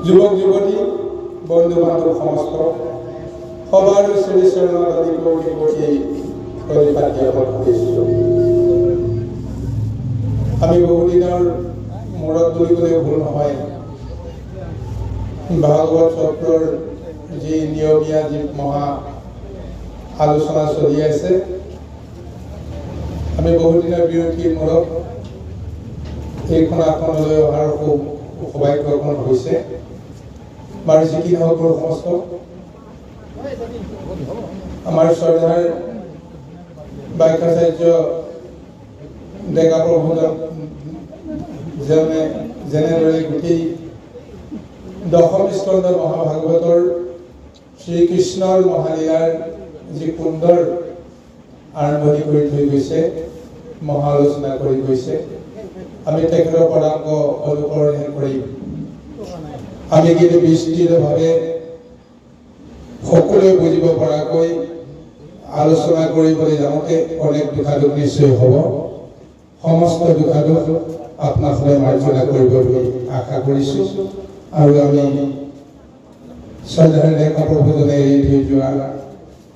যুৱক যুৱতী বন্ধু বান্ধৱ সমস্ত সবাৰ শ্ৰী চৰণৰ আদি কৰি আমি বহুদিনৰ মূৰত তুলিবলৈ ভুল নহয় ভাগৱত চক্ৰৰ যি নিয়মীয়া যি মহা আলোচনা চলি আছে আমি বহুদিনৰ বিৰতিৰ মূৰত এইখন আসনলৈ অহাৰ সৌভাগ্যখন হৈছে বাৰু যি কি নহওক সমস্ত আমাৰ শ্ৰদ্ধাৰ বাক্যাচাৰ্য ডেকা প্ৰভুজন যেনেদৰে গোটেই দশম স্কন্ধ মহাভাগৱতৰ শ্ৰীকৃষ্ণৰ মহালীলাৰ যি সুন্দৰ আৰম্ভণি কৰি থৈ গৈছে মহালোচনা কৰি গৈছে আমি তেখেতৰ পদাংক অনুকৰণ কৰিম আমি কিন্তু বিস্তৃতভাৱে সকলোৱে বুজিব পৰাকৈ আলোচনা কৰিবলৈ যাওঁতে অনেক দুখাদুখ নিশ্চয় হ'ব সমস্ত দুখাদুখ আপোনালোকে মাৰ্জনা কৰিব বুলি আশা কৰিছোঁ আৰু আমি শ্ৰদ্ধাৰ ডেকা প্ৰভুজনে এৰি থৈ যোৱা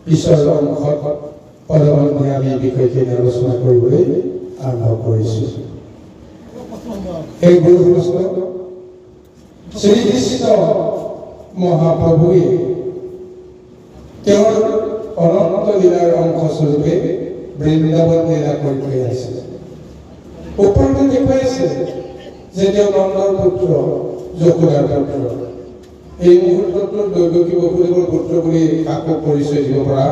ঈশ্বৰৰ সন্মুখত পদবন্ধে আমি এই বিষয়খিনি আলোচনা কৰিবলৈ আৰম্ভ কৰিছোঁ এই গুৰু শ্ৰীকৃষ্ণ মহাপ্ৰভুৱে তেওঁৰ অনন্ত লীলাৰ অংশস্বৰূপে বৃন্দাবন লীলা কৰি থৈ আছে ওপৰতে দেখুৱাইছে যে তেওঁ নন্দৰ পুত্ৰ যশোদাৰ পুত্ৰ এই মুহূৰ্তত দৈৱকী বসুদেৱৰ পুত্ৰ বুলি কাকো পৰিচয় দিব পৰা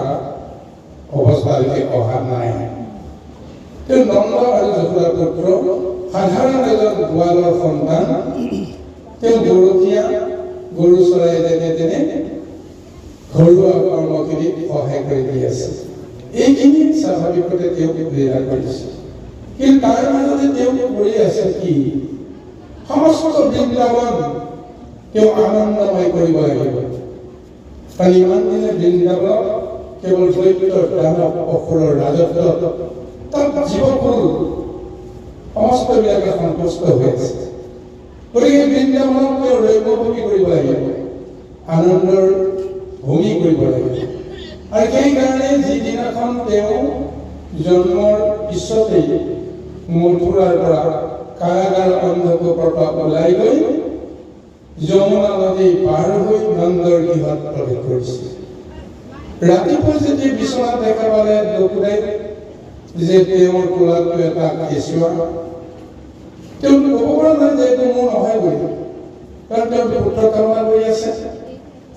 অৱস্থালৈকে অহা নাই তেওঁ নন্দ আৰু যশোদাৰ পুত্ৰ সাধাৰণ এজন গোৱালৰ সন্তান তেওঁ গৰুকীয়া গৰু চৰাই যেনে ঘৰুৱা কৰ্মখিনিত সহায় কৰি দি আছে এইখিনি স্বাভাৱিকতে তেওঁক লীলা কৰিছে কিন্তু তাৰ মাজতে তেওঁ কৰি আছে কি সমস্ত বৃন্দাবন তেওঁ আনন্দময় কৰিব লাগিব কাৰণ ইমান দিনে বৃন্দাবন কেৱল দৈত্যৰ দানৱ অসুৰৰ ৰাজত্ব তাত জীৱকুল সমস্তবিলাকে সন্তুষ্ট হৈ আছে গতিকে বৃন্দাবনক তেওঁ ৰৈৱভূমি কৰিব লাগিব আনন্দৰ ভূমি কৰিব লাগিব আৰু সেইকাৰণে যিদিনাখন তেওঁ জন্মৰ পিছতেই মথুৰাৰ পৰা কাৰাগাৰ অন্ধকূপৰ পৰা ওলাই গৈ যমুনা নদী পাৰ হৈ নন্দৰ গৃহত প্ৰৱেশ কৰিছে ৰাতিপুৱা যেতিয়া বিচনাত দেখা পালে যশোদাই যে তেওঁৰ কোলাটো এটা কেঁচুৱা তেওঁ ক'ব পৰা নাই যে এইটো মোৰ নহয় বুলি কাৰণ তেওঁ পুত্ৰ কামনা কৰি আছে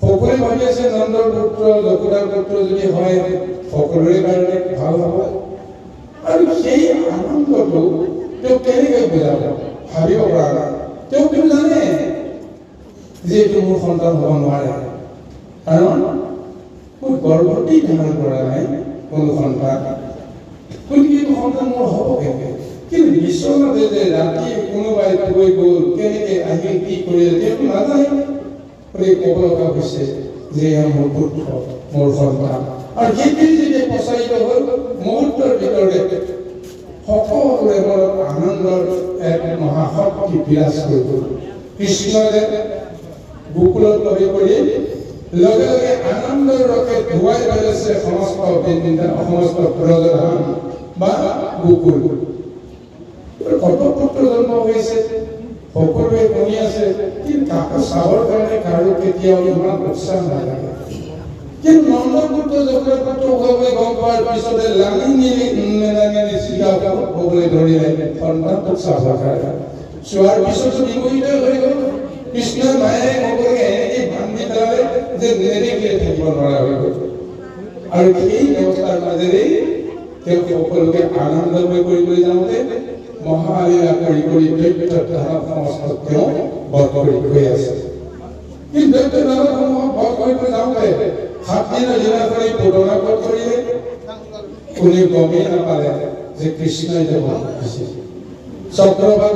সকলোৱে ভাবি আছে নন্দৰ পুত্ৰ যশোদাৰ পুত্ৰ যদি হয় সকলোৰে কাৰণে ভাল হ'ব আৰু সেই আনন্দটো তেওঁ কেনেকৈ বুজাব ভাবিব পৰা নাই তেওঁ কিন্তু জানে যে এইটো মোৰ সন্তান হ'ব নোৱাৰে কাৰণ মই গৰ্ভতেই ধাৰণ কৰা নাই কোনো সন্তান গতিকে এইটো সন্তান মোৰ হ'ব কেনেকৈ কিন্তু বিশ্বনাথে যে ৰাতি কোনোবাই গৈ গ'ল কেনেকৈ আহিল কি কৰিলে তেওঁ নাজানে গতিকে ক'ব লগা হৈছে যে মোৰ পুত্ৰ মোৰ সন্তান আৰু সেইটোৱে উৎসাহিত হ'ল মুহূৰ্তৰ ভিতৰতে সকলোৰে মনত আনন্দৰ এক মহাশক্তি বিৰাজ কৰি গ'ল। কৃষ্ণই গোকুলত প্ৰৱেশ কৰি লগে লগে আনন্দৰ ৰসে ধুৱাই পেলাইছে সমস্ত ব্ৰজধাম বা গোকুল। কটপুত্ৰ জন্ম হৈছে, সকলোৱে শুনি আছে, কিন্তু কাকো চাবৰ কাৰণে কাৰো কেতিয়াও ইমান উৎসাহ নালাগে। কিন্তু নন্দপুত্ৰ জগতপুত্ৰ হ'বলৈ গম পোৱাৰ পিছতে লাঙি চিন্তা হ'বলৈ ধৰিলে সন্তানটোক চাবৰ কাৰণে। চোৱাৰ পিছতো বিমোহিত হৈ গ'ল। কৃষ্ণৰ মায়ে সকলোকে এনেকৈ বান্ধি পেলালে যে নেদেখিলে থাকিব নোৱাৰা হৈ গ'ল। আৰু সেই ব্যৱস্থাৰ মাজেৰেই তেওঁ সকলোকে আনন্দময় কৰিবলৈ যাওঁতে মহালীলা কৰি কৰি দৈত্যধামক সমস্ত তেওঁ বধ কৰি গৈ আছে। কিন্তু দৈত্যধামসমূহক বধ কৰিব যাওঁতে 7 দিনৰ দিনাখনি পুতনা বধ কৰিলে। কোনেও গমেই নাপালে যে কৃষ্ণই যে বধ কৰিছে। চক্ৰবাক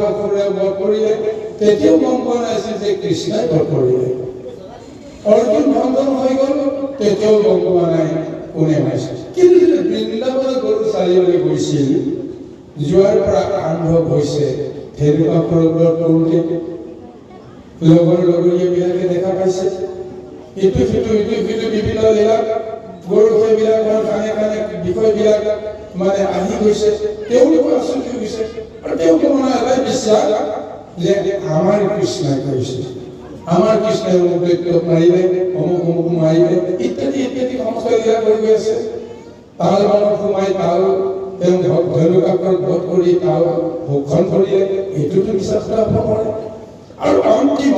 বধ কৰিলে, তেতিয়াও গম পোৱা নাছিল যে কৃষ্ণই বধ কৰিলে। অৰ্জুন ভণ্ডন হৈ গ'ল, তেতিয়াও গম পোৱা নাই কোনে মাৰিছে। কিন্তু যেতিয়া বৃন্দাবনত গৰু চাৰিবলৈ গৈছিল, যোৱাৰ পৰা আৰম্ভ হৈছে ধেনুকা পৰ্বত কৰোঁতে লগৰ লগৰীয়াবিলাকে দেখা পাইছে, ইটো সিটো বিভিন্ন লীলা গৰু সেইবিলাকৰ কাণে কাণে বিষয়বিলাক মানে আহি গৈছে। তেওঁলোকো আচৰিত হৈ গৈছে আৰু তেওঁলোকৰ মনত এটাই বিশ্বাস যে আমাৰ কৃষ্ণই কৰিছে, আমাৰ কৃষ্ণই অমুক দৈত্যক মাৰিলে, অমুক অমুক মাৰিলে ইত্যাদি ইত্যাদি সমস্ত লীলা কৰি গৈ আছে। তাল মনত সোমাই তাল তেওঁ ধনুকাকৰ বধ কৰি তাল ভক্ষণ কৰিলে, এইটোতো বিশ্বাস হ'ব পাৰে। আৰু অন্তিম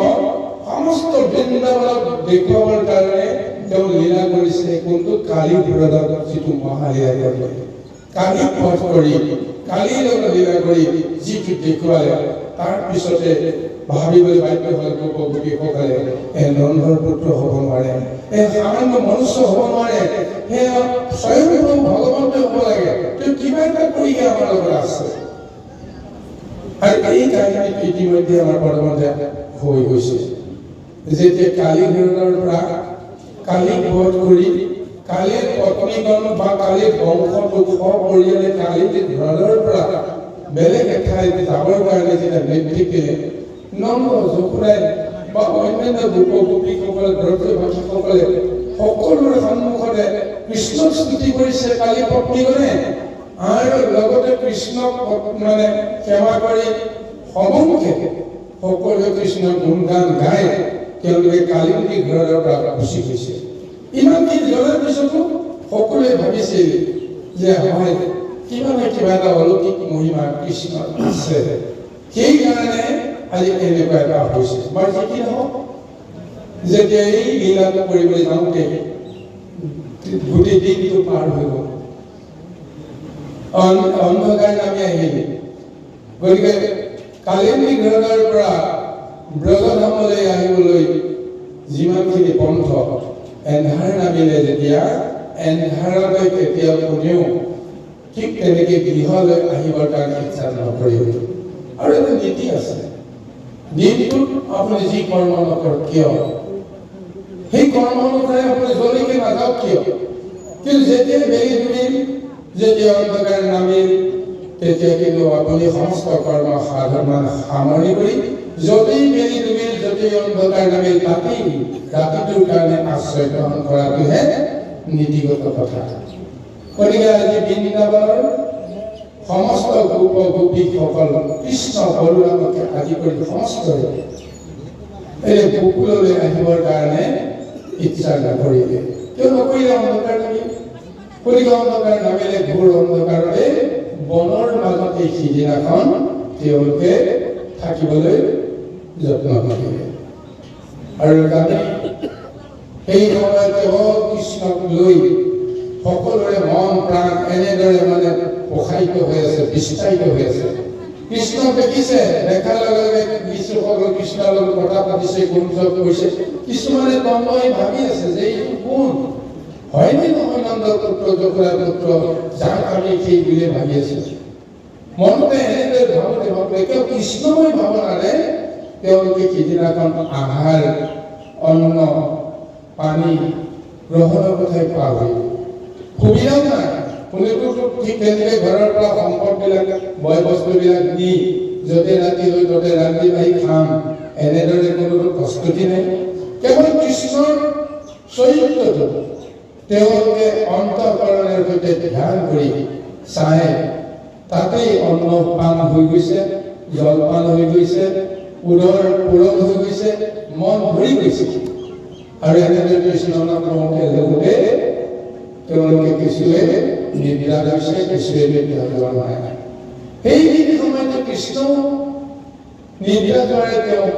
সমস্ত বৃন্দাবনক দেখুৱাবৰ কাৰণে তেওঁ লীলা কৰিছে কোনটো কালী ব্ৰতত, যিটো মহালীলা কৰিলে। কালী বধ কৰি কালীৰ লগত লীলা কৰি যিটো দেখুৱালে, তাৰ পিছতে ভাবিবলৈ বাধ্য হ'ল গোপগোপীসকলে নন্দৰ পুত্ৰ হ'ব নোৱাৰে, সামান্য মনুষ্য হ'ব নোৱাৰে, স্বয়ং ভগৱন্ত হ'ব লাগে, তেওঁ কিবা এটা কৰি আমাৰ লগত আছে। আৰু এই কাহিনীটো ইতিমধ্যে আমাৰ পৰমতে হৈ গৈছে। যেতিয়া কালী ঘৰৰ পৰা কালীক বধ কৰি কালীৰ পত্নীগণ বা কালীৰ বংশটোক সপৰিয়ালে কালীৰ ঘৰৰ পৰা বেলেগ এঠাইত যাবৰ কাৰণে যেতিয়া নিৰ্দেশ দিলে, নন্দ যশোদাই বা অন্যান্য গোপগোপীসকলে ব্ৰজবাসীসকলে সকলোৰে সন্মুখতে কৃষ্ণক স্তুতি কৰিছে কালী পত্নীগণে, আৰু লগতে কৃষ্ণক মানে সেৱা কৰি সমুখে সকলোৱে কৃষ্ণৰ গুণগান গাই তেওঁলোকে কালী ঘৰৰ পৰা গুচি গৈছে। ইমানখিনি জনাৰ পিছতো সকলোৱে ভাবিছিল যে হয় কিবা নহয় কিবা এটা অলৌকিক মহিমা কৃষ্ণ আছে, সেইকাৰণে আজি এনেকুৱা এটা হৈছে। বাৰু কি নহওক, যেতিয়া এই লীলাটো কৰিবলৈ যাওঁতে গোটেই দিনটো পাৰ হৈ গ'ল, অন্ধকাৰ নামি আহিলে। গতিকে কালিন্দী ঘৰৰ পৰা ব্ৰজধামলৈ আহিবলৈ যিমানখিনি পন্থ এন্ধাৰ নামিলে, যেতিয়া এন্ধাৰলৈ কেতিয়াও কোনেও ঠিক তেনেকৈ গৃহলৈ আহিবৰ কাৰণে ইচ্ছা নকৰিব। আৰু এটা নীতি আছে, দিনটোত আপুনি যি কৰ্ম নকৰক কিয়, সেই কৰ্ম অনুসাৰে আপুনি যলৈকে নাযাওক কিয়, কিন্তু যেতিয়া বেলি ডুবিল, যেতিয়া অন্ধকাৰ নামিল, তেতিয়া কিন্তু আপুনি সমস্ত কৰ্ম সাধন সামৰি কৰি যতেই বেলি ডুবিল, যতেই অন্ধকাৰ নামিল, তাতেই ৰাতিটোৰ কাৰণে আশ্ৰয় গ্ৰহণ কৰাটোহে নীতিগত কথা। গতিকে আজি বৃন্দাবনৰ সমস্ত গোপ গোপীসকল কৃষ্ণ বলোৰামকে আদি কৰি সমস্ত এই গোকুললৈ আহিবৰ কাৰণে ইচ্ছা নকৰিলে। কিয় নকৰিলে? অন্ধকাৰ নামিল। গতিকে অন্ধকাৰ নামিলে ঘোৰ অন্ধকাৰতে বনৰ মাজতে সিদিনাখন তেওঁলোকে থাকিবলৈ যত্ন কৰিলে। আৰু সেই সময়ত কৃষ্ণক লৈ সকলোৰে মন প্ৰাণ এনেদৰে মানে প্ৰসাৰিত হৈ আছে, বিস্তাৰিত হৈ আছে। কৃষ্ণক দেখিছে, দেখাৰ লগে লগে যিসকল কৃষ্ণৰ লগত কথা পাতিছে, গুণজপ কৰিছে, কিছুমানে তন্ময় ভাবি আছে যে এইটো কোন, হয়নে নহয় নন্দৰ পুত্ৰ যশোদাৰ পুত্ৰ, যাক আমি সেই বুলি ভাবি আছো। মনতে এনেদৰে ভাবোতে ভাবোতে কিয় কৃষ্ণময় ভাৱনাৰে তেওঁলোকে সিদিনাখন আহাৰ অন্ন পানী গ্ৰহণৰ কথাই পাহৰি সুবিধাও নাই। কোনেতো ঠিক তেনেকৈ ঘৰৰ পৰা সম্পদবিলাক বয় বস্তুবিলাক নি য'তে ৰাতি লৈ ত'তে ৰান্ধি বাঢ়ি খাম এনেদৰে কোনো প্ৰস্তুতি নাই। কেৱল কৃষ্ণৰ চৰিত্ৰটো তেওঁলোকে অন্তঃকৰণৰ সৈতে ধ্যান কৰি চাই তাতেই অন্নপান হৈ গৈছে, জলপান হৈ গৈছে, উদৰ পূৰণ হৈ গৈছে, মন ভৰি গৈছে। আৰু এনেদৰে কৃষ্ণ নাম লওঁতে লগতে তেওঁলোকে কিছুৱে নিদ্ৰা গৈছে, কিছুৱে নিদ্ৰা যোৱা নাই। সেইখিনি সময়তে কৃষ্ণ নিদ্ৰা যোৱাৰে তেওঁ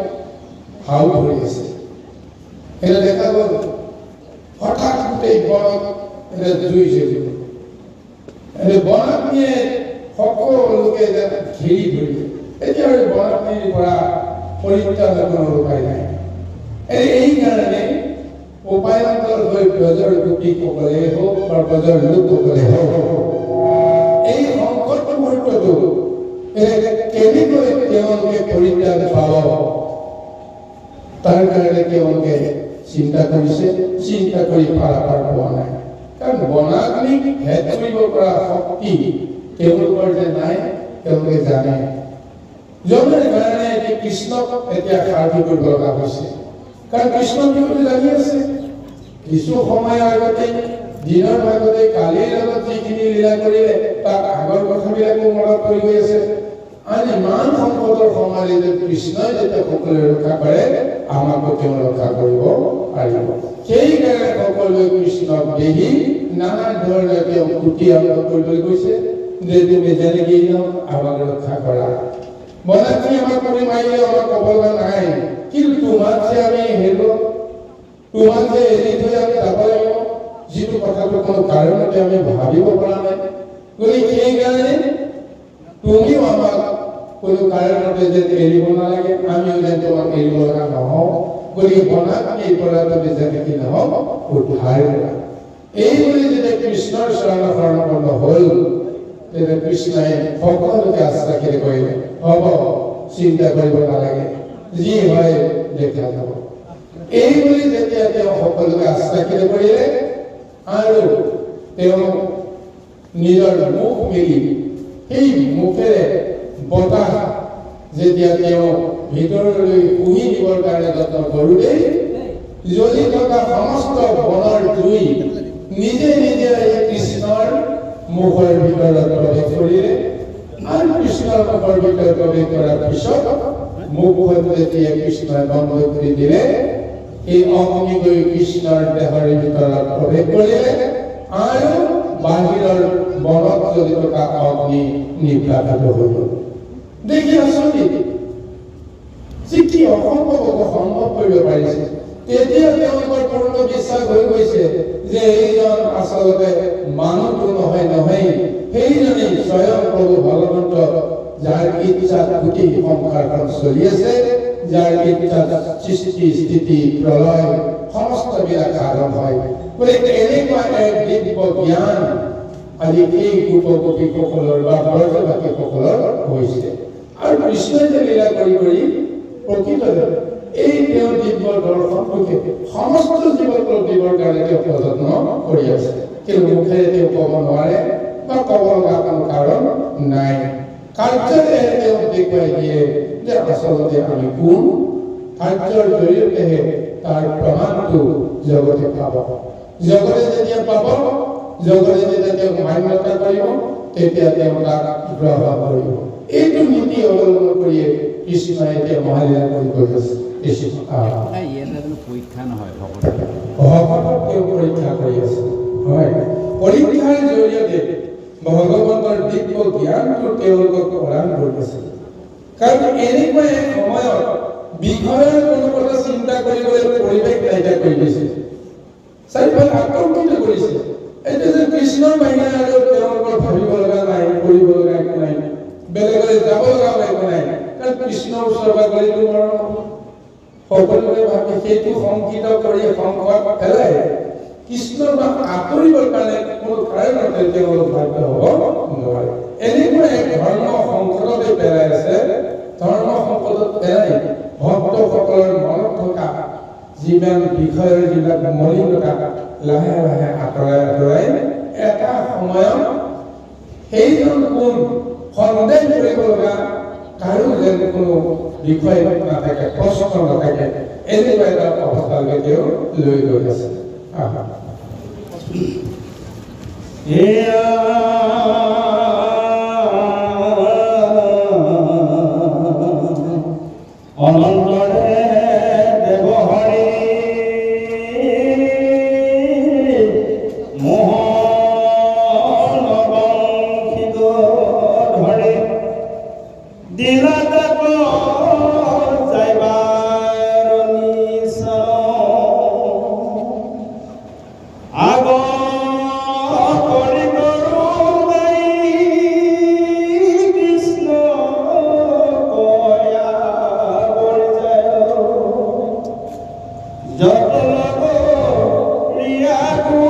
হাও ধৰি আছে। এটা দেখা গ'ল হঠাৎ গোটেই বনত এটা জুই জ্বলিব। বনাগ্নিয়ে সকলোকে ঘেৰি ধৰিলে। এতিয়া আৰু বনাগ্নিৰ পৰা পৰিত্ৰাণ কোনো উপায় নাই। এই কাৰণে উপায়ন্তৰ হৈ ব্ৰজৰ গোপীসকলে হওক বা ব্ৰজৰ লোকসকলে হওক এই সংকট মুহূৰ্তটো কেনেকৈ তেওঁলোকে পৰিত্ৰাণ পাব তাৰ কাৰণে তেওঁলোকে চিন্তা কৰিছে, চিন্তা কৰি পাৰাপাৰ পোৱা নাই। কাৰণ বনাগ্নিক হেদ কৰিব পৰা শক্তি তেওঁলোকৰ যে নাই তেওঁলোকে জানে। জনাৰ কাৰণে এতিয়া কৃষ্ণক এতিয়া সাৰথি কৰিব লগা হৈছে। কাৰণ কৃষ্ণ বিহুটো লাগি আছে। কিছু সময় আগতে দিনৰ ভাগতে কালিৰ লগত যিখিনি লীলা কৰিলে তাৰ আগৰ কথাবিলাকো মনত পৰি গৈ আছে। আজ ইমান সংকটৰ সময়ত যে কৃষ্ণই যেতিয়া সকলোৱে ৰক্ষা কৰে আমাকো তেওঁ ৰক্ষা কৰিব পাৰিব। সেইকাৰণে সকলোৱে কৃষ্ণক দেখি নানা ধৰণে তেওঁ কুটি আৰম্ভ কৰিবলৈ গৈছে যে তুমি যেনেকেই নহওক আমাক ৰক্ষা কৰা। বনাগ্নি আমাক কৰি মাৰিলে আমাক ক'ব লগা নাই, কিন্তু তোমাক যে আমি হেৰিব, তোমাক যে এৰি থৈ আমি যাব লাগিব, যিটো কথাটো কোনো কাৰণতে আমি ভাবিব পৰা নাই। গতিকে সেইকাৰণে তুমিও আমাক কোনো কাৰণতে যেন এৰিব নালাগে, আমিও যেন তোমাক এৰিব লগা নহওঁ। গতিকে বনাগ্নিৰ পৰা তুমি যেনেকৈ নহওক উদ্ধাৰ কৰা। এইবুলি যেতিয়া কৃষ্ণৰ শৰণাপন্ন হ'ল তেতিয়া কৃষ্ণই সকলোকে আশ্বাসেৰে কৰিলে, হ'ব চিন্তা কৰিব নালাগে, যি হয় দেখা যাব। এইবুলি যেতিয়া তেওঁ সকলোকে আশ্বাসেৰে কৰিলে আৰু তেওঁ নিজৰ মুখ মেলি সেই মুখেৰে বতাহ যেতিয়া তেওঁ ভিতৰলৈ পুহি দিবৰ কাৰণে যত্ন কৰোঁতে জ্বলি থকা সমস্ত বনৰ জুই নিজে নিজে কৃষ্ণৰ মুখৰ ভিতৰত প্ৰৱেশ কৰিলে। আৰু কৃষ্ণৰ মুখৰ ভিতৰত প্ৰৱেশ কৰাৰ পিছত মুখখন যেতিয়া কৃষ্ণই বন্ধ কৰি দিলে এই অগ্নি গৈ কৃষ্ণৰ দেহৰ ভিতৰত প্ৰৱেশ কৰিলে আৰু বাহিৰৰ বনত জ্বলি থকা অগ্নি নিৰ্বাপিত হৈ গ'ল। দেখি আচৰিত কি অসম্ভৱ সম্ভৱ কৰিব পাৰিছে। তেতিয়া তেওঁলোকৰ পূৰ্ণ বিশ্বাস হৈ গৈছে যে এইজন আচলতে মানুহটো নহয়, সেইজনেই স্বয়ং প্ৰভু ভগৱন্ত, যাৰ ইচ্ছাত গোটেই সংসাৰখন চলি আছে, যাৰ ইচ্ছাত সৃষ্টি স্থিতি প্ৰলয় সমস্তবিলাক সাধন হয়। গতিকে এনেকুৱা এক দিব্য জ্ঞান আজি এই গোপগোপীসকলৰ বা ব্ৰজবাসীসকলৰ হৈছে। আৰু কৃষ্ণই যে লীলা কৰি কৰি প্ৰকৃততে এই তেওঁৰ দিব্য দৰ্শনটোকে সমস্ত জীৱক দিবৰ কাৰণে তেওঁ প্ৰযত্ন কৰি আছে, কিন্তু মুখেৰে তেওঁ ক'ব নোৱাৰে বা ক'ব লগা কোনো কাৰণ নাই। কাৰ্যৰে তেওঁ দেখুৱাই দিয়ে যে আচলতে আমি কোন। কাৰ্যৰ জৰিয়তেহে তাৰ প্ৰমাণটো জগতে পাব। জগতে যেতিয়া পাব, জগতে যেতিয়া তেওঁক মান্যতা কৰিব, তেতিয়া তেওঁ তাক গ্ৰহণ কৰিব। এইটো নীতি অৱলম্বন কৰিয়ে কৃষ্ণই এতিয়া মহালীলা কৰি গৈ আছে। পৰীক্ষা নহয়, ভকতক তেওঁ পৰীক্ষা কৰি আছে। হয়, পৰীক্ষাৰ জৰিয়তে ভগৱন্তৰ দিব্য জ্ঞানটো তেওঁলোকক প্ৰদান কৰি আছে। কাৰণ এনেকুৱা এক সময়ত বিষয়ৰ কোনো কথা চিন্তা কৰিবলৈ পৰিৱেশ নাইকিয়া কৰি দিছে, চাৰিওফালে আতংকিত কৰিছে। এতিয়া যে কৃষ্ণৰ বাহিৰে আৰু তেওঁলোকৰ ভাবিব লগা নাই, কৰিব লগা একো নাই, বেলেগলৈ যাব লগা একো নাই। কাৰণ কৃষ্ণৰ ওচৰবা গ'লেতো সকলোৰে ভাবে সেইটো সংকিত কৰি সংকট পেলাই কৃষ্ণৰ বা আঁতৰিবৰ কাৰণে কোনো কাৰণতে তেওঁলোক বাধ্য হ'ব নোৱাৰে। এনেকুৱা এক ধৰ্ম সংকটতে পেলাই আছে। ধৰ্ম সংকটত পেলাই ভক্তসকলৰ মনত থকা যিমান বিষয়ৰ যিবিলাক মলিনতা লাহে লাহে আঁতৰাই এটা সময়ত সেইজন কোন সন্দেহ কৰিব লগা কাৰো যেন কোনো বিষয় নাথাকে, প্ৰশ্ন নাথাকে, এনেকুৱা এটা অৱস্থালৈকে তেওঁ লৈ গৈ আছে। অনন্তৰে দেৱহৰি মোহন বংশীত ধৰে দিলাতে যাইবাৰ নিচা আগ কৰি কৰো গাই কৃষ্ণ কয়া বৰি যায় যত লগ প্ৰিয়াকো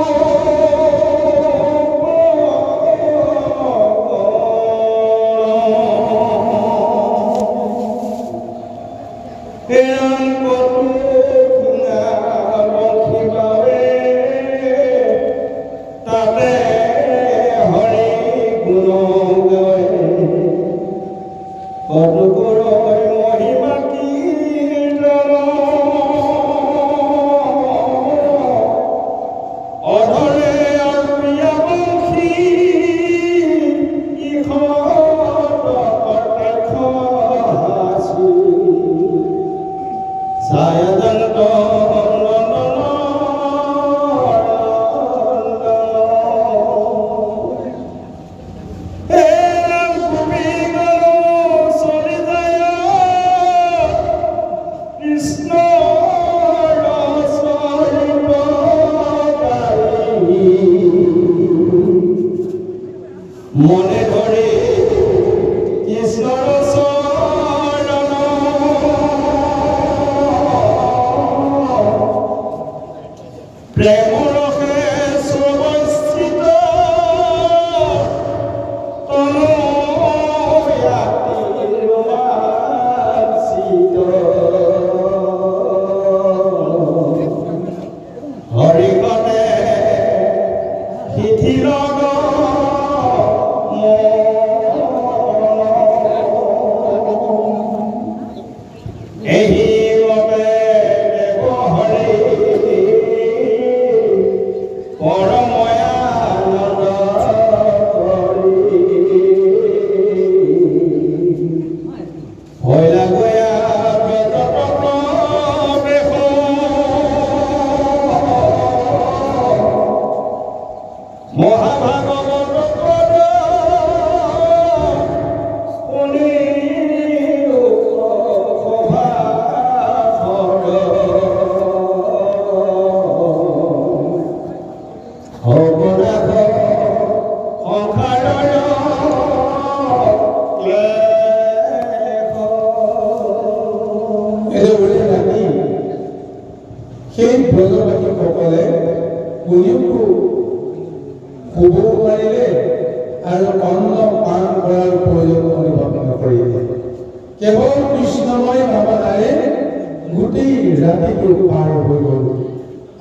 মনে ধৰে কৃষ্ণৰ শৰণ প্ৰেম ৰসে সৰ্বস্থিত তনয়াতিৰ বাঞ্ছিত হৰিকতে শিথিল সেই ব্ৰজবাসীসকলে কোনেও শুব পাৰিলে আৰু অন্ন পান কৰাৰ প্ৰয়োজন অনুভৱ নকৰিলে। কেৱল কৃষ্ণময় ভাৱনাৰে গোটেই ৰাতিটো পাৰ হৈ গ'ল।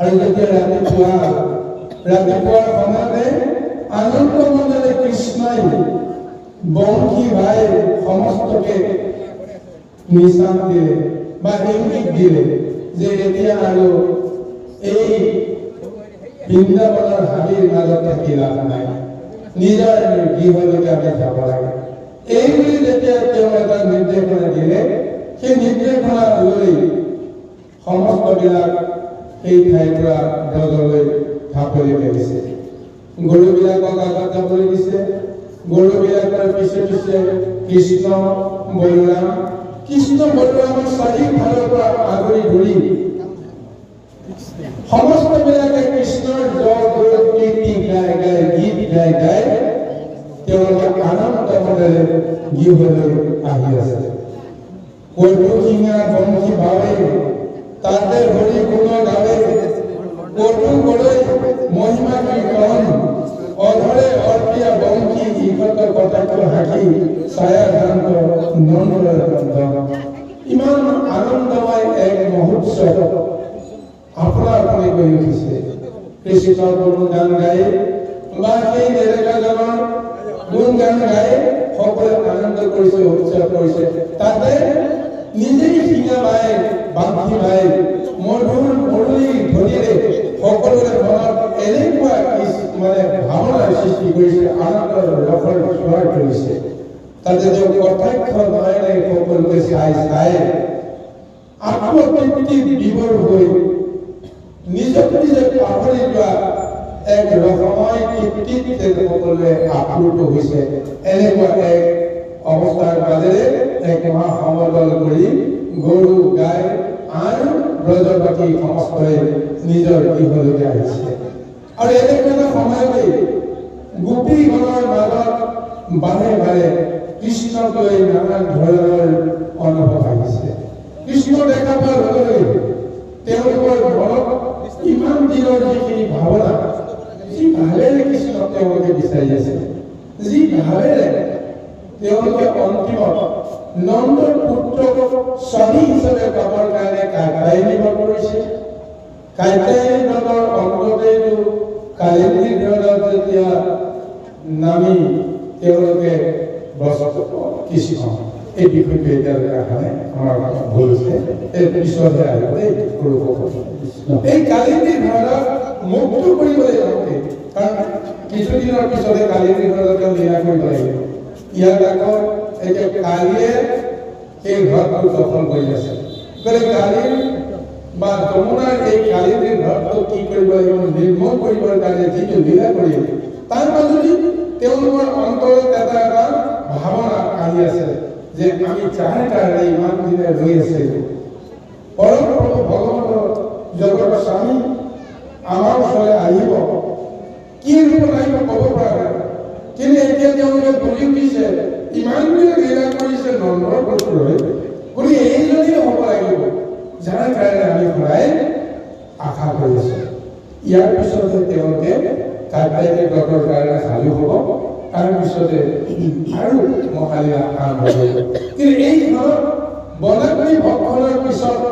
আৰু যেতিয়া ৰাতিপুৱাৰ সময়তে আনন্দ মনেৰে কৃষ্ণই বংশী ভাই সমস্তকে নিশান দিলে বা ইংগিত দিলে যে এতিয়া আৰু এই বৃন্দাবনৰ হাবিৰ মাজত থাকি লাভ নাই, নিজৰ গৃহলৈকে আমি যাব লাগে। এই বুলি যেতিয়া তেওঁ এটা নিৰ্দেশনা দিলে, সেই নিৰ্দেশনা লৈ সমস্তবিলাক সেই ঠাইৰ পৰা ব্ৰজলৈ ঢাপলি মেলিছে। গৰুবিলাকক আগত যাবলৈ দিছে, গৰুবিলাকৰ পিছে পিছে কৃষ্ণ বলৰামক চাৰিওফালৰ পৰা আগুৰি ধৰি সমস্তবিলাকে কৃষ্ণৰ জয় কীৰ্তি গাই গাই গীত গাই গাই তেওঁলোকে আনন্দ মনেৰে গৃহলৈ আহি আছে। কৰ্পূ শিঙা বংশী বাৱে তাতে হৰি গুণ গাৱে, কৰ্পূ গলৈ মহিমা কীৰ্তন অধৰে অৰ্পিয়া বংশী ইহঁত কটাক্ষ হাঁহি ছায়া শান্ত নন্দৰ বন্ধন। ইমান আনন্দময় এক মহোৎসৱ আপনা আপনি গৈ উঠিছে। কৃষ্ণৰ গুণ গান গাই বা সেই নেদেখাজনৰ গুণ গুণগান গাই সকলে আনন্দ কৰিছে, উৎসৱ কৰিছে। তাতে নিজেই শিঙা বাই বান্ধি বাই মধুৰ মুৰলী ধ্বনিৰে সকলোৰে মনত এনেকুৱা মানে ভাৱনাৰ সৃষ্টি কৰিছে, আনন্দৰ ৰসৰ স্বৰ কৰিছে। তাতে তেওঁ কটাক্ষ নয়নে সকলোকে চাই চাই আত্মতৃপ্তি বিভোৰ হৈ নিজক নিজে পাহৰি যোৱা এক ৰসময় তৃপ্তিত সকলোৱে আপ্লুত হৈছে। এনেকুৱা এক অৱস্থাৰ মাজেৰে এক মহাসমদল কৰি গৰু গাই আৰু ব্ৰজবাসী সমস্তই নিজৰ গৃহলৈকে আহিছে। আৰু এনেকুৱা এটা সময়তেই গোপীগণৰ মাজত বাৰে বাৰে কৃষ্ণক লৈ নানান ধৰণৰ অনুভৱ আহিছে। কৃষ্ণ দেখা পোৱাৰ লগে লগে তেওঁলোকৰ মনত ইমান দিনৰ যিখিনি ভাৱনা, যি ভাৱেৰে কৃষ্ণক তেওঁলোকে বিচাৰি আছে, যি ভাৱেৰে তেওঁলোকে অন্তিমত নন্দৰ পুত্ৰক স্বামী হিচাপে পাবৰ কাৰণে কাইকায়নী কৰিছে। কাইকায়নী নদৰ অন্ততেইটো কালিন্দী হ্ৰদত যেতিয়া নামি তেওঁলোকে কৃষ্ণ এই বিষয়টো এতিয়ালৈকে অহা নাই, আমাৰ ভুল হৈছে, এই পিছতহে আহিব। এই কালিন্দী হ্ৰদক মুক্ত কৰিবলৈ যাওঁতে, কাৰণ কিছুদিনৰ পিছতে কালিন্দী হ্ৰদক তেওঁ লীলা কৰিব লাগিব। ইয়াত আকৌ এতিয়া কালিয়ে এই হ্ৰদটো দখল কৰি আছে। গতিকে কালিৰ বা যমুনাৰ এই কালিন্দী হ্ৰদটো কি কৰিব লাগিব, নিৰ্মূল কৰিবৰ কাৰণে যিটো লীলা কৰি তাৰ মাজতে তেওঁলোকৰ অন্তৰত এটা এটা ভাৱনা আহি আছে যে আমি যাৰ কাৰণে ইমান দিনে ৰৈ আছিলোঁ, পৰম প্ৰভু ভগৱানৰ জগতৰ স্বামী আমাৰ ওচৰলৈ আহিব, কি ৰূপত আহিব ক'ব পৰা নাই। কিন্তু এতিয়া তেওঁলোকে বুজি উঠিছে, ইমান দিনে লীলা কৰিছে নন্দৰ পুত্ৰই, গতিকে এইজনেই হ'ব লাগিব যাৰ কাৰণে আমি সদায় আশা কৰিছোঁ। ইয়াৰ পিছতে তেওঁলোকে কাইকায়নী ব্ৰতৰ কাৰণে সাজু হ'ব, তাৰ পিছতে আৰু মহালীলা আৰম্ভ কৰিব। কিন্তু এই ঘৰত বনাগ্নি ভক্ষণৰ পিছত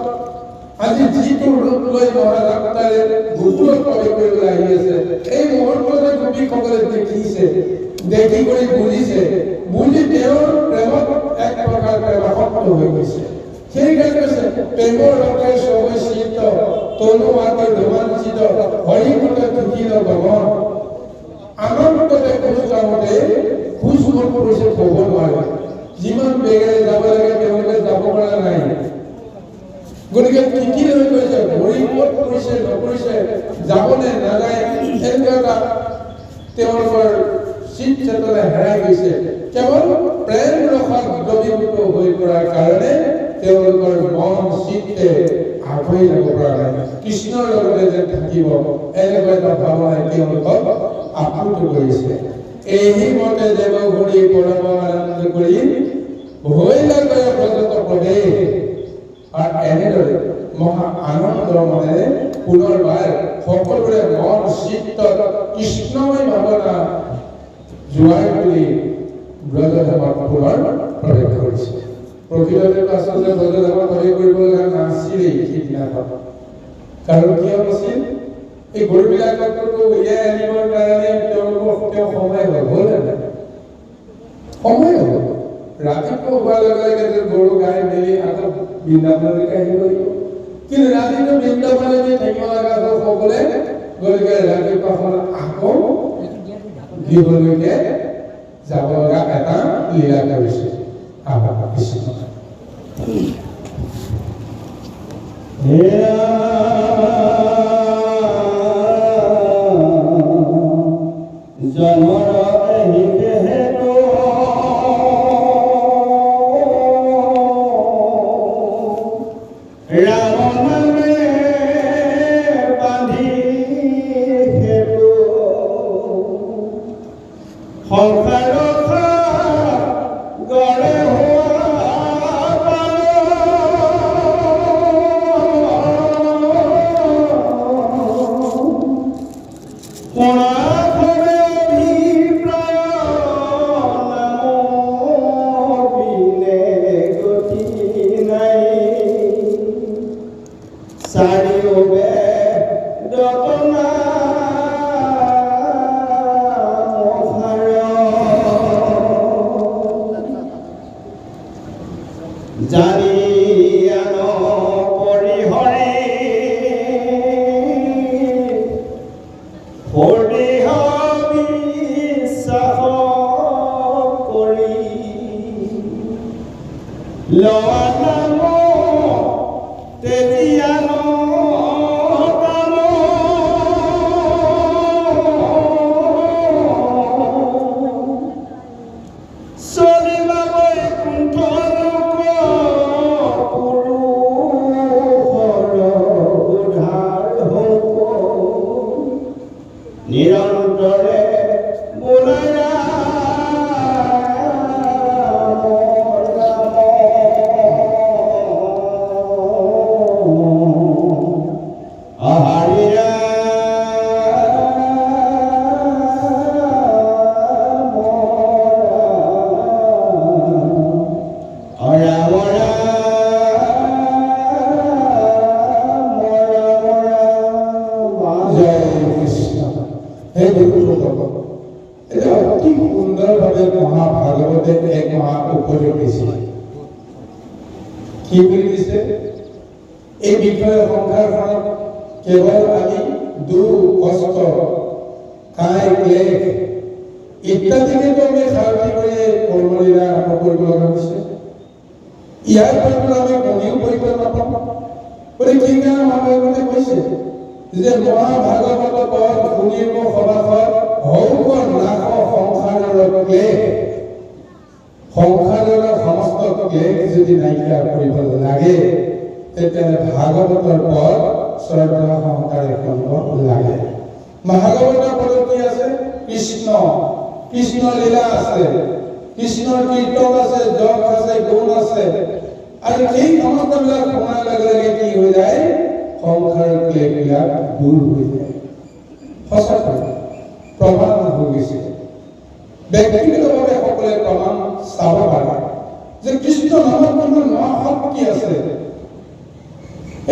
আজি যিটো ৰূপ লৈ মহাযাত্ৰাৰে গোকুলত প্ৰৱেশ কৰিবলৈ আহি আছে, এই মুহূৰ্ততে গোপীসকলে দেখিছে, দেখি কৰি বুজিছে, বুজি তেওঁৰ প্ৰেমত এক প্ৰকাৰ প্ৰেমাসক্ত হৈ গৈছে। সেইকাৰণে কৈছে প্ৰেমৰ ৰসে সবে চিত্ত, তনু মাতে ৰোমাঞ্চিত, হৰিমতে তুকিল গমন। আনন্দতে খোজ যাওঁতে খোজ মন কৰিছে ক'ব নোৱাৰে, যিমান বেগেৰে যাব লাগে তেওঁলোকে যাব পৰা নাই। গতিকে কি হৈ গৈছে, ভৰি ক'ত কৰিছে নকৰিছে, যাবনে নাযায়, এনেকুৱা এটা তেওঁলোকৰ চিত চেতনা হেৰাই গৈছে। কেৱল প্ৰেম ৰসত দ্ৰৱীভূত হৈ পৰাৰ কাৰণে তেওঁলোকৰ মন চিত্তে আগুৱাই যাব পৰা নাই। কৃষ্ণৰ লগতে যে থাকিব এনেকুৱা এটা ভাৱনাই তেওঁলোকক আপ্লুত কৰিছে। এই মতে দেৱ ঘূৰি পৰম আনন্দ কৰি ভৈলা গয়া ব্ৰজত প্ৰৱেশ। আৰু এনেদৰে মহা আনন্দ মনেৰে পুনৰবাৰ সকলোৰে মন চিত্তত কৃষ্ণময় ভাৱনা জোৱাই তুলি ব্ৰজধামত পুনৰ প্ৰৱেশ কৰিছে। প্ৰকৃততে আচলতে ব্ৰজধামত প্ৰৱেশ কৰিব লগা নাছিলেই সিদিনাখন, কাৰণ কিয় নাছিল, এই গৰুবিলাককতো উলিয়াই আনিবৰ কাৰণে তেওঁলোকৰ সময় হ'ল নাই, সময় হ'ল। ৰাতিপুৱা হোৱাৰ লগে লগে গৰু গাই মেলি আকৌ বৃন্দাবনলৈকে আহিব লাগিব, কিন্তু ৰাতিটো বৃন্দাবনতে থাকিব লগা হ'ল সকলোৱে। গতিকে ৰাতিপুৱাখন আকৌ গৃহলৈকে যাব লগা এটা লীলা কৰিছে। লোৱা নাম তেতিয়া নিৰন্তৰে বোলায়া আহাৰিয়া অতি সুন্দৰভাৱে মহাভাগৱতে এক মহা উপদেশ দিছে। কি বুলি দিছে? এই বিষয়ে সংসাৰখনত কেৱল আমি দুখ কষ্ট কাই ক্লেশ ইত্যাদিকে আমি সাৰথি কৰি কৰ্মলীলা আৰম্ভ কৰিব লগা হৈছে। ইয়াৰ পৰা আমি কোনেও পৰিত্ৰাণ নাপাওঁ। গতিকে সেইকাৰণে মহাভাগৱতে কৈছে যে মহাভাগৱত পদ শুনিব সভাসদ হৌক নাশ সংসাৰৰ ক্লেশ। সংসাৰৰ সমস্ত ক্লেশ যদি নাইকিয়া কৰিব লাগে তেতিয়াহ'লে ভাগৱতৰ পদ শ্ৰদ্ধা সহকাৰে শুনিব লাগে। ভাগৱতৰ পদত কি আছে? কৃষ্ণ, কৃষ্ণ লীলা আছে, কৃষ্ণৰ কীৰ্তন আছে, যশ আছে, গুণ আছে। আৰু এই সমস্তবিলাক শুনাৰ লগে লগে কি হৈ যায়? সংসাৰৰ ক্লেশবিলাক দূৰ হৈ যায়। সঁচাকৈ প্ৰমাণ হৈ গৈছে। ব্যক্তিগতভাৱে সকলোৱে প্ৰমাণ চাব পাৰে যে কৃষ্ণ নামত কিমান মহাশক্তি আছে।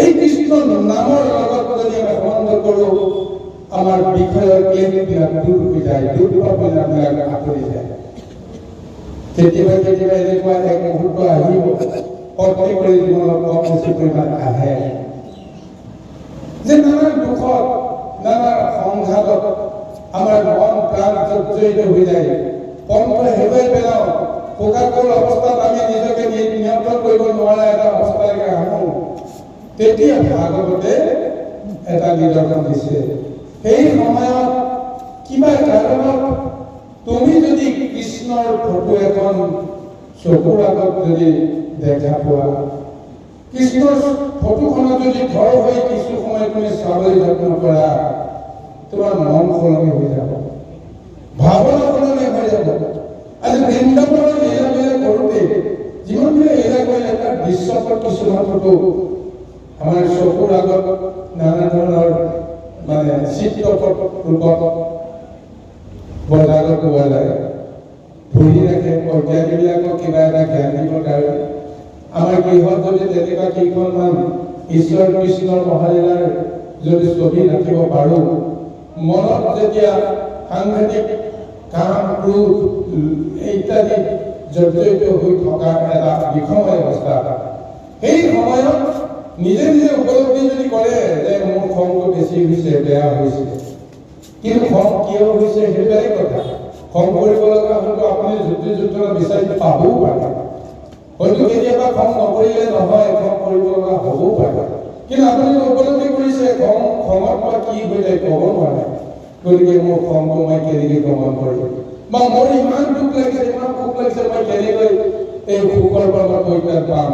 এই কৃষ্ণ নামৰ লগত যদি আমি সম্বন্ধ কৰোঁ, আমাৰ বিষয়ৰ ক্লেশবিলাক দূৰ হৈ যায়, দুৰ্বলবিলাক আঁতৰি যায়। কেতিয়াবা কেতিয়াবা এনেকুৱা এক মুহূৰ্ত আহিব, প্ৰত্যেকৰে জীৱনত কম বেছি পৰিমাণ আহে যে নানা দুখত, নানা সংঘাতত আমাৰ মন প্ৰাণ জৰ্জৰিত হৈ যায়। পন্থ হেৰুৱাই পেলাওঁ। শোকাকুল অৱস্থাত আমি নিজকে নিয়ন্ত্ৰণ কৰিব নোৱাৰা এটা অৱস্থালৈকে আহোঁ। তেতিয়া ভাগৱতে এটা নিদৰ্শন দিছে। সেই সময়ত কিবা কাৰণত তুমি যদি কৃষ্ণৰ ফটো এখন চকুৰ আগত যদি দেখা পোৱা, কৃষ্ণৰ ফটোখনত যদি থৰ হৈ কিছু সময় তুমি চাবলৈ যত্ন কৰা, তোমাৰ মন সলনি হৈ যাব, ভাৱনা সলনি হৈ যাব। আজি বৃন্দাবনৰ লীলাবিলাক কৰোঁতে যিমানবিলাক লীলা কৰিলে তাৰ দৃশ্যপট কিছুমান ফটো আমাৰ চকুৰ আগত নানা ধৰণৰ মানে চিত্ৰপট ৰূপত বজাৰত পোৱা যায়। ধৰি ৰাখে অজ্ঞানীবিলাকক কিবা এটা জ্ঞান দিবৰ কাৰণে। আমাৰ গৃহত যদি তেনেকুৱা কেইখনমান ঈশ্বৰ কৃষ্ণৰ মহালীলাৰ যদি ছবি ৰাখিব পাৰোঁ, মনত যেতিয়া সাংঘাতিক কাম ক্ৰোধ ইত্যাদি জৰ্জৰিত হৈ থকা এটা বিষময় অৱস্থা, সেই সময়ত নিজে নিজে উপলব্ধি যদি কৰে যে মোৰ খংটো বেছি হৈছে, বেয়া হৈছে, কিন্তু খং কিয় হৈছে সেইটো বেলেগ কথা। খং কৰিব লগা হয়তো আপুনি যুক্তি যুক্ততা বিচাৰি পাবও পাৰে, হয়তো কেতিয়াবা খং নকৰিলে নহয়, খং কৰিব লগা হ'বও পাৰে। কিন্তু আপুনি উপলব্ধি কৰিছে খঙত বা কি হৈ যায় ক'ব নোৱাৰে। গতিকে মোৰ খংটো মই কেনেকৈ দমন কৰিম, বা মোৰ ইমান দুখ লাগিছে, ইমান সুখ লাগিছে, মই কেনেকৈ এই সুখৰ পৰা পৰিত্ৰাণ পাম।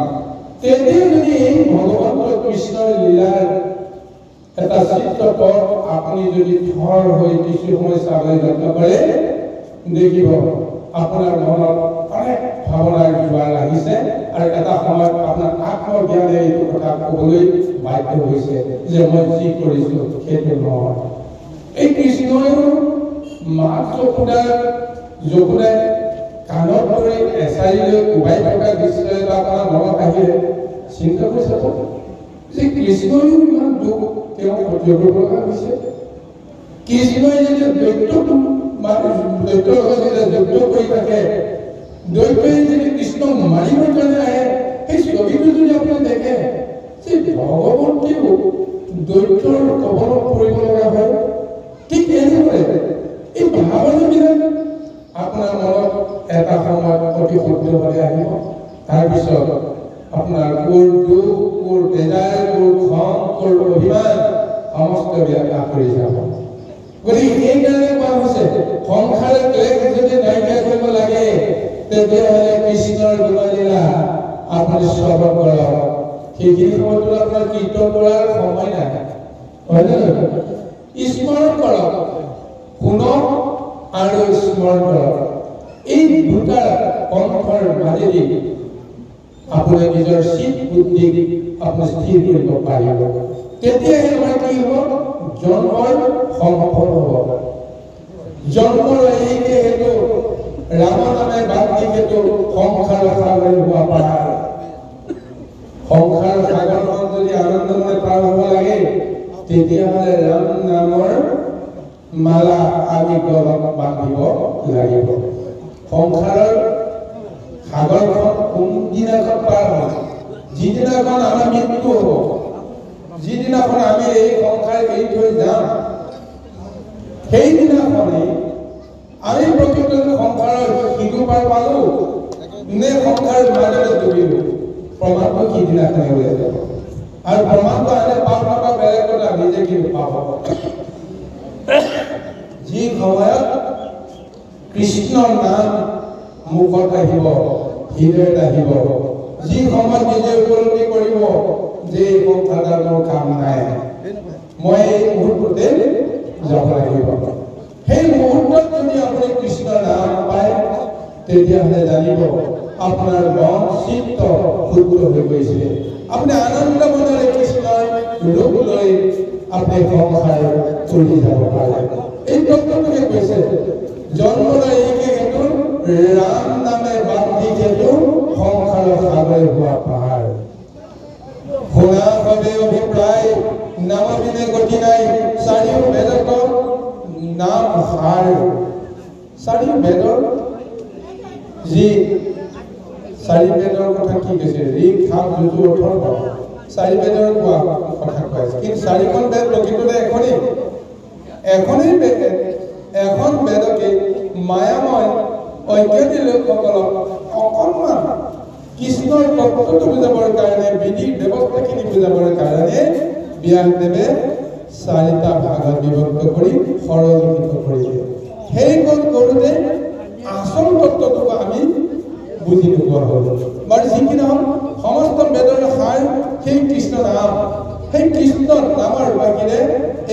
তেতিয়া যদি এই ভগৱন্ত কৃষ্ণৰ লীলাৰ এটা চিত্ৰপট আপুনি যদি থৰ হৈ কিছু সময় চাবলৈ যত্ন কৰে, দেখিব আপোনাৰ মনত অনেক ভাৱনাৰ জোৱাৰ আহিছে আৰু এটা সময়ত আপোনাৰ আত্মজ্ঞানে এইটো কথা ক'বলৈ বাধ্য হৈছে যে মই যি কৰিছোঁ সেইটো নহয়। এই কৃষ্ণয়ো মাক যশোদাই কাণত ধৰি এচাৰিলৈ কোবাই থকা দৃশ্য এটা আপোনাৰ মনত আহিলে চিন্তা কৰি চাব যে কৃষ্ণয়ো ইমান দুখ তেওঁ সহ্য কৰিব লগা হৈছে। কৃষ্ণই যদি দৈত্যৰ লগত যেতিয়া যুদ্ধ কৰি থাকে, দৈত্যই যদি কৃষ্ণক মাৰিবৰ কাৰণে আহে, সেই ছবিটো যদি আপুনি দেখে যে ভগৱন্তেও দৈত্যৰ কবলত পৰিব লগা হয়। ঠিক এনেদৰে এই ভাৱনাবিলাক আপোনাৰ মনত এটা সময়ত অতি শুদ্ধভাৱে আহিব। তাৰপিছত আপোনাৰ কোৰ দুখ, কোৰ বেজাৰ, কোৰ খং, কোৰ অভিমান সমস্তবিলাক আঁতৰি যাব। গতিকে সেইকাৰণে কোৱা হৈছে সংসাৰৰ ক্লেশ যদি নাইকিয়া কৰিব লাগে তেতিয়াহ'লে কৃষ্ণৰ গুণলীলা আপুনি শ্ৰৱণ কৰক। সেইখিনি সময়তো আপোনাৰ কীৰ্তন কৰাৰ সময় নাই, হয় নে নহয়? স্মৰণ কৰক, শুনক আৰু স্মৰণ কৰক। এই দুটা পন্থৰ মাজেদি আপুনি নিজৰ চিত বুদ্ধি আপুনি স্থিৰ কৰিব পাৰিব। তেতিয়াহে আমাৰ কি হ'ব? জন্মৰ সফল হ'ব। জন্মৰ এইকে হেতু ৰাম নামে বান্ধি হেতু সংসাৰ সাগৰ হোৱা পাৰ। সংসাৰ সাগৰখন যদি আনন্দময় পাৰ হ'ব লাগে তেতিয়াহ'লে ৰাম নামৰ মালা আমি গলত বান্ধিব লাগিব। সংসাৰৰ সাগৰখন কোনদিনাখন পাৰ হ'ব? যিদিনাখন আমাৰ মৃত্যু হ'ব, যিদিনাখন আমি এই সংসাৰ এৰি থৈ যাম, সেইদিনাখনেই আমি প্ৰকৃত সংসাৰৰ সিটো পাৰ পালো নে সংসাৰৰ মাজতে ডুবিলো, প্ৰমাণটো সিদিনাখনে ওলাই যাব। আৰু প্ৰমাণটো আনে পাওঁ নাপাওঁ বেলেগ কথা, নিজে কিন্তু পাব। যি সময়ত কৃষ্ণৰ নাম মুখত আহিব, হৃদয়ত আহিব, যি সময়ত নিজে উপলব্ধি কৰিব যে এই সংসাৰৰ মোৰ কাম নাই, মই এই মুহূৰ্ততে যাব লাগিব, সেই মুহূৰ্তত যদি আপুনি কৃষ্ণৰ নাম পায় তেতিয়াহ'লে জানিব আপোনাৰ মন চিত্ত শুদ্ধ হৈ গৈছে। আপুনি আনন্দ মনেৰে কৃষ্ণৰ ৰূপ লৈ আপুনি সংসাৰ চলি যাব পাৰে। এই তত্ত্বটোকে কৈছে জন্মৰ এইকে হেতু ৰাম নামে বান্ধি হেতু সংসাৰ সাগৰ হোৱা পাহাৰ। শুনা সবে অভিপ্ৰায় নাম বিনে গতি নাই, চাৰিও বেদত নাম সাৰ। চাৰি বেদৰ যি চাৰি বেদৰ কথা কি কৈছে? ঋক, সাম, যজু, অথৰ্ব, চাৰি বেদৰ কোৱা কথা কৈ আছে। কিন্তু চাৰিখন বেদ প্ৰকৃততে এখনেই বেদ। এখন বেদকে মায়াময় অজ্ঞানী লোকসকলক অকণমান কৃষ্ণৰ তত্ত্বটো বুজাবৰ কাৰণে, বিধি ব্যৱস্থাখিনি বুজাবৰ কাৰণে ব্যাসদেৱে চাৰিটা ভাগত বিভক্ত কৰি সৰলীকৃত কৰিলে। সেইখন কৰোঁতে আচল তত্ত্বটোক আমি বুজি নোপোৱা হ'ল। বাৰু যি কি নহওক, সমস্ত বেদৰ সাৰ সেই কৃষ্ণ নাম। সেই কৃষ্ণ নামৰ বাহিৰে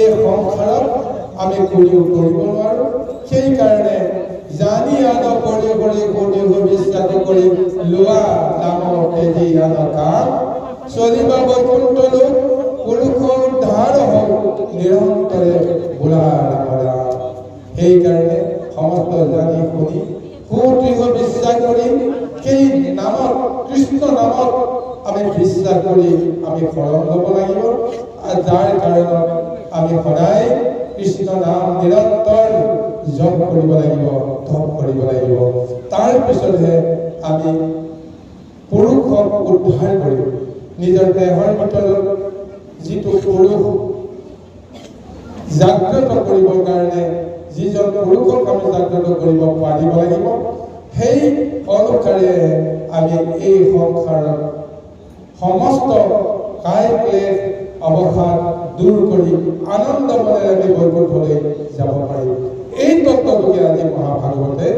এই সংসাৰত আমি কৰিব নোৱাৰোঁ। সেইকাৰণে জানি আন কৰি বিশ্বাস কৰি লোৱা নামৰ তেজি আন কাম চলিবা বৈকুণ্ঠ লোক পুৰুষ উদ্ধাৰ হওক নিৰন্তৰে ভোলাৰ নাম। সেইকাৰণে সমস্ত জানি শুনি সুদৃঢ় বিশ্বাস কৰি সেই নামত, কৃষ্ণ নামত আমি বিশ্বাস কৰি আমি শৰণ ল'ব লাগিব। আৰু যাৰ কাৰণত আমি সদায় কৃষ্ণ নাম নিৰন্তৰ জপ কৰিব লাগিব, তপ কৰিব লাগিব। তাৰ পিছতহে আমি পুৰুষক উদ্ধাৰ কৰিম। নিজৰ দেহৰ ভিতৰত যিটো পুৰুষ জাগ্ৰত কৰিবৰ কাৰণে যিজন পুৰুষক আমি জাগ্ৰত কৰিব পাৰিব লাগিব, সেই অনুসাৰে আমি এই সংসাৰৰ সমস্ত কায় ক্লেশ অৱসাদ দূৰ কৰি আনন্দ মনেৰে আমি বৈকুণ্ঠলৈ যাব পাৰিম। এই তত্ত্বটোকে আজি মহাভাগৱতে